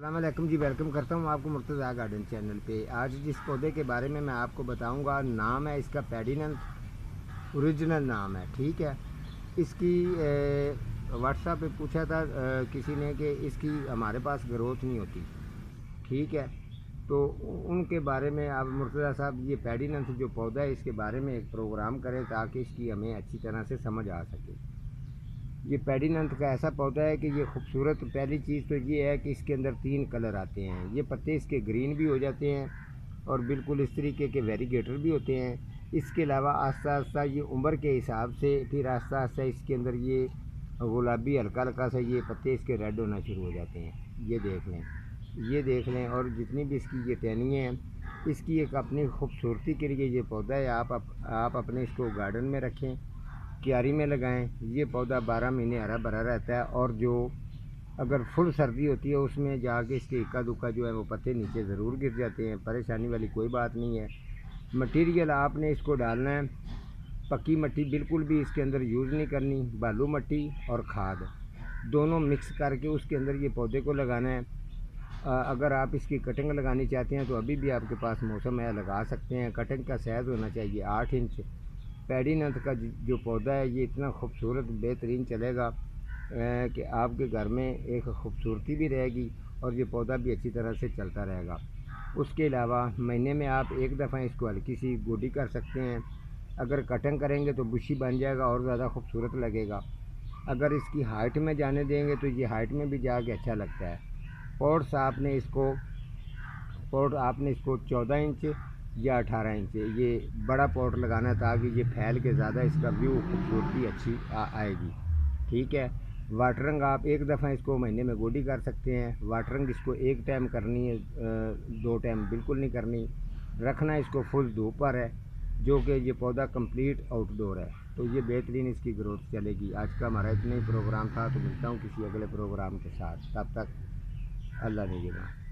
अस्सलामुअलैकुम जी, वेलकम करता हूँ आपको मुर्तज़ा गार्डन चैनल पे। आज जिस पौधे के बारे में मैं आपको बताऊँगा, नाम है इसका पेडीनंथ, ओरिजिनल नाम है। ठीक है। इसकी व्हाट्सएप पे पूछा था किसी ने कि इसकी हमारे पास ग्रोथ नहीं होती। ठीक है। तो उनके बारे में आप मुर्तज़ा साहब ये पेडीनंथ जो पौधा है इसके बारे में एक प्रोग्राम करें ताकि इसकी हमें अच्छी तरह से समझ आ सके। ये पेडीनंथ का ऐसा पौधा है कि ये खूबसूरत, पहली चीज़ तो ये है कि इसके अंदर 3 कलर आते हैं। ये पत्ते इसके ग्रीन भी हो जाते हैं और बिल्कुल इस तरीके के वेरीगेटर भी होते हैं। इसके अलावा आस्ता आस्ता ये उम्र के हिसाब से फिर आस्ता आस्ता इसके अंदर ये गुलाबी हल्का हल्का सा ये पत्ते इसके रेड होना शुरू हो जाते हैं। ये देख लें, ये देख लें। और जितनी भी इसकी ये टहनियाँ हैं, इसकी एक अपनी खूबसूरती के लिए ये पौधा है। आप अपने इसको गार्डन में रखें, क्यारी में लगाएं। ये पौधा 12 महीने हरा भरा रहता है और जो अगर फुल सर्दी होती है उसमें जाके इसके इक्का दुक्का जो है वो पत्ते नीचे ज़रूर गिर जाते हैं। परेशानी वाली कोई बात नहीं है। मटीरियल आपने इसको डालना है, पक्की मिट्टी बिल्कुल भी इसके अंदर यूज़ नहीं करनी। बालू मिट्टी और खाद दोनों मिक्स करके उसके अंदर ये पौधे को लगाना है। अगर आप इसकी कटिंग लगानी चाहते हैं तो अभी भी आपके पास मौसम है, लगा सकते हैं। कटिंग का साइज़ होना चाहिए 8 इंच। पेडीनंथ का जो पौधा है ये इतना खूबसूरत बेहतरीन चलेगा कि आपके घर में एक खूबसूरती भी रहेगी और ये पौधा भी अच्छी तरह से चलता रहेगा। उसके अलावा महीने में आप एक दफ़ा इसको हल्की सी गोडी कर सकते हैं। अगर कटिंग करेंगे तो बुशी बन जाएगा और ज़्यादा खूबसूरत लगेगा। अगर इसकी हाइट में जाने देंगे तो ये हाइट में भी जाके अच्छा लगता है। पॉट आपने इसको 14 इंच या 18 इंच ये बड़ा पॉट लगाना है ताकि ये फैल के ज़्यादा इसका व्यू खूबसूरती अच्छी आएगी। ठीक है। वाटरिंग आप एक दफ़ा इसको महीने में गोडी कर सकते हैं। वाटरिंग इसको एक टाइम करनी है, 2 टाइम बिल्कुल नहीं करनी। रखना इसको फुल धूप पर है, जो कि ये पौधा कंप्लीट आउटडोर है, तो ये बेहतरीन इसकी ग्रोथ चलेगी। आज का हमारा इतना ही प्रोग्राम था, तो मिलता हूँ किसी अगले प्रोग्राम के साथ। तब तक अल्लाह निगहबान।